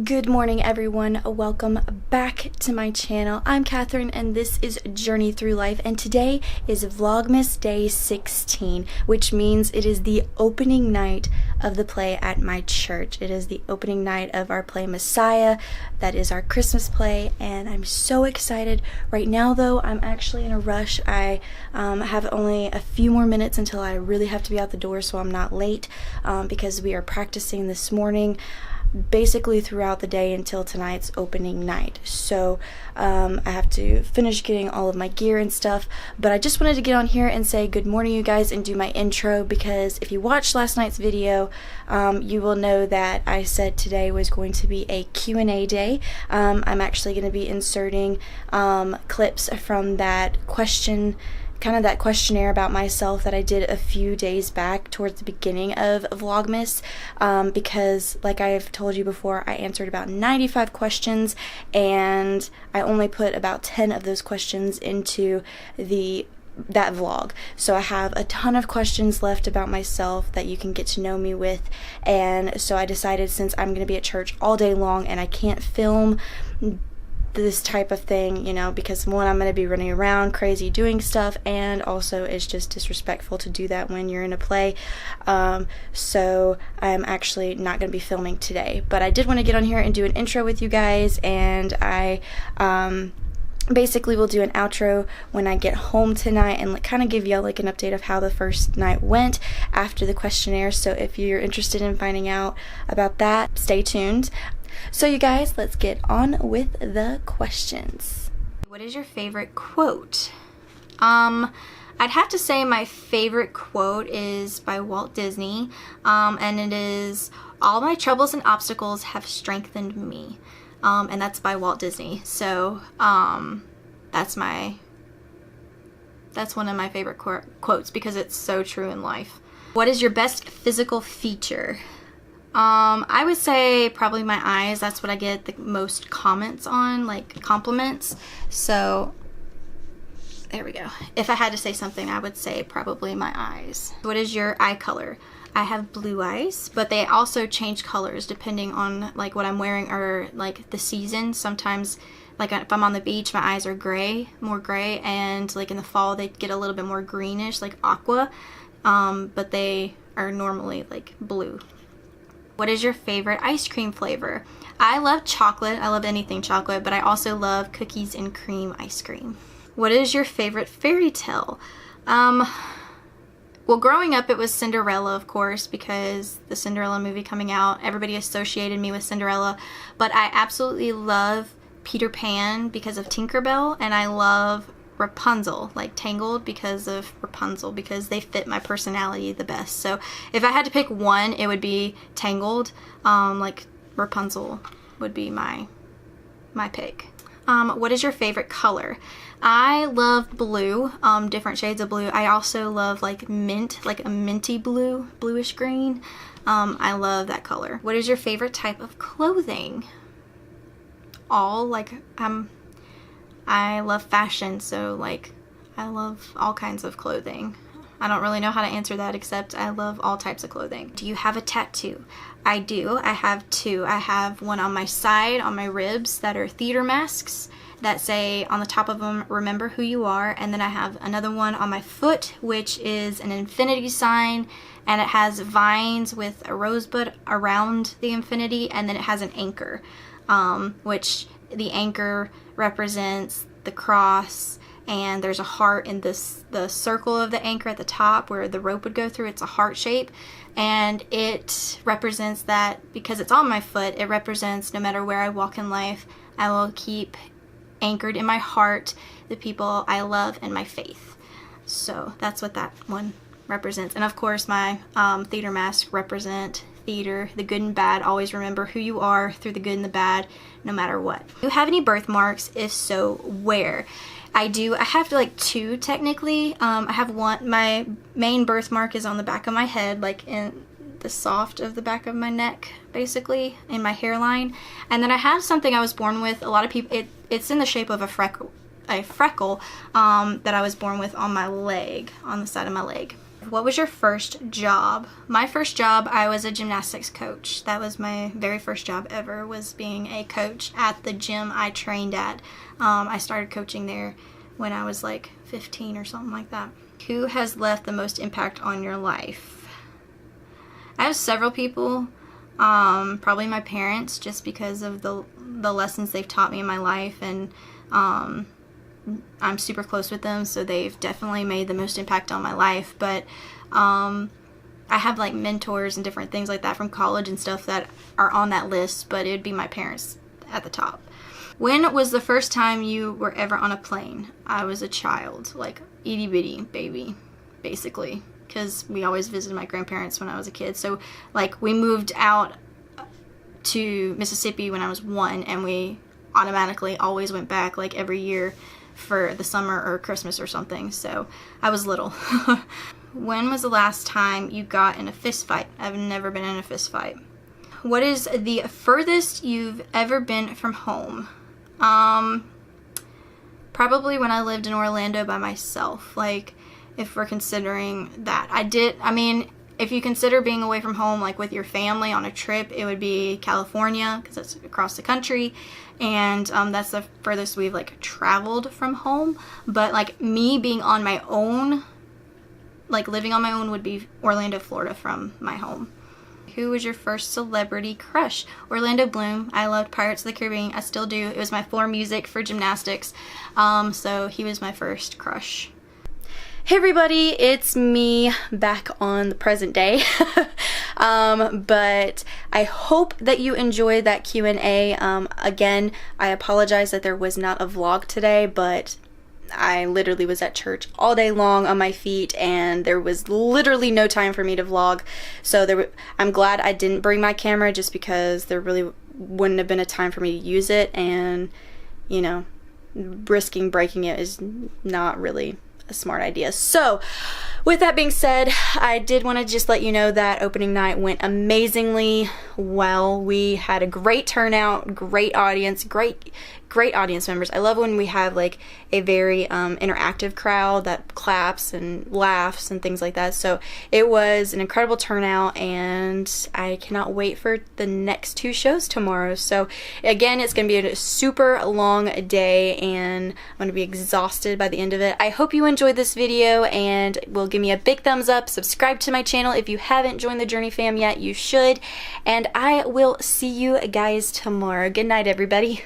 Good morning, everyone. Welcome back to my channel. I'm Catherine and this is Journey Through Life, and today is Vlogmas Day 16, which means it is the opening night of the play at my church. It is the opening night of our play Messiah. That is our Christmas play, and I'm so excited. Right now though, I'm actually in a rush. I have only a few more minutes until I really have to be out the door, so I'm not late because we are practicing this morning basically throughout the day until tonight's opening night. So I have to finish getting all of my gear and stuff, but I just wanted to get on here and say good morning, you guys, and do my intro, because if you watched last night's video, you will know that I said today was going to be a Q&A day. I'm actually going to be inserting clips from that questionnaire about myself that I did a few days back towards the beginning of Vlogmas, because like I've told you before, I answered about 95 questions and I only put about 10 of those questions into that vlog. So I have a ton of questions left about myself that you can get to know me with, and so I decided, since I'm going to be at church all day long and I can't film this type of thing, you know, because one, I'm going to be running around crazy doing stuff, and also it's just disrespectful to do that when you're in a play. So I'm actually not going to be filming today, but I did want to get on here and do an intro with you guys, and I basically we'll do an outro when I get home tonight and kind of give y'all like an update of how the first night went after the questionnaire. So if you're interested in finding out about that, stay tuned. So you guys, let's get on with the questions. What is your favorite quote? I'd have to say my favorite quote is by Walt Disney, and it is, "All my troubles and obstacles have strengthened me," and that's by Walt Disney. So that's one of my favorite quotes because it's so true in life. What is your best physical feature? I would say probably my eyes. That's what I get the most comments on, like compliments. So there we go. If I had to say something, I would say probably my eyes. What is your eye color? I have blue eyes, but they also change colors depending on like what I'm wearing or like the season. Sometimes, like if I'm on the beach, my eyes are gray, more gray, and like in the fall they get a little bit more greenish, like aqua, but they are normally like blue. What is your favorite ice cream flavor? I love chocolate. I love anything chocolate, but I also love cookies and cream ice cream. What is your favorite fairy tale? Well, growing up it was Cinderella, of course, because the Cinderella movie coming out, everybody associated me with Cinderella, but I absolutely love Peter Pan because of Tinkerbell, and I love Rapunzel, like Tangled, because of Rapunzel, because they fit my personality the best. So if I had to pick one, it would be Tangled. Like Rapunzel would be my pick. What is your favorite color? I love blue, different shades of blue. I also love like mint, like a minty blue, bluish green. I love that color. What is your favorite type of clothing? I love fashion, so like I love all kinds of clothing. I don't really know how to answer that, except I love all types of clothing. Do you have a tattoo? I do. I have two. I have one on my side, on my ribs, that are theater masks that say on the top of them, "Remember who you are." And then I have another one on my foot, which is an infinity sign, and it has vines with a rosebud around the infinity, and then it has an anchor, which the anchor represents the cross, and there's a heart in the circle of the anchor at the top where the rope would go through. It's a heart shape, and it represents that, because it's on my foot, it represents no matter where I walk in life, I will keep anchored in my heart the people I love and my faith. So that's what that one represents. And of course my theater masks represent theater, the good and bad. Always remember who you are through the good and the bad, no matter what. Do you have any birthmarks? If so, where? I do. I have like two technically. I have one. My main birthmark is on the back of my head, like in the soft of the back of my neck, basically, in my hairline. And then I have something I was born with. A lot of people, it's in the shape of a freckle that I was born with on my leg, on the side of my leg. What was your first job? My first job, I was a gymnastics coach. That was my very first job ever, was being a coach at the gym I trained at. I started coaching there when I was like 15 or something like that. Who has left the most impact on your life? I have several people. Probably my parents, just because of the lessons they've taught me in my life, and I'm super close with them, so they've definitely made the most impact on my life. But I have like mentors and different things like that from college and stuff that are on that list, but it would be my parents at the top. When was the first time you were ever on a plane? I was a child, like itty bitty baby, basically, because we always visited my grandparents when I was a kid. So like we moved out to Mississippi when I was 1, and we automatically always went back like every year for the summer or Christmas or something. So I was little. When was the last time you got in a fist fight? I've never been in a fist fight. What is the furthest you've ever been from home? Probably when I lived in Orlando by myself. Like, if we're considering that. I mean, if you consider being away from home, like with your family on a trip, it would be California, because that's across the country, and that's the furthest we've like traveled from home. But like me being on my own, like living on my own, would be Orlando, Florida from my home. Who was your first celebrity crush? Orlando Bloom. I loved Pirates of the Caribbean. I still do. It was my floor music for gymnastics. So he was my first crush. Hey everybody, it's me back on the present day. But I hope that you enjoyed that Q&A. Again, I apologize that there was not a vlog today, but I literally was at church all day long on my feet, and there was literally no time for me to vlog. So I'm glad I didn't bring my camera, just because there really wouldn't have been a time for me to use it, and you know, risking breaking it is not really a smart idea. So with that being said, I did want to just let you know that opening night went amazingly well. We had a great turnout, great audience, great audience members. I love when we have like a very interactive crowd that claps and laughs and things like that. So it was an incredible turnout, and I cannot wait for the next 2 shows tomorrow. So again, it's going to be a super long day, and I'm going to be exhausted by the end of it. I hope you enjoyed this video, and will give me a big thumbs up. Subscribe to my channel if you haven't joined the Journey fam yet. You should, and I will see you guys tomorrow. Good night, everybody.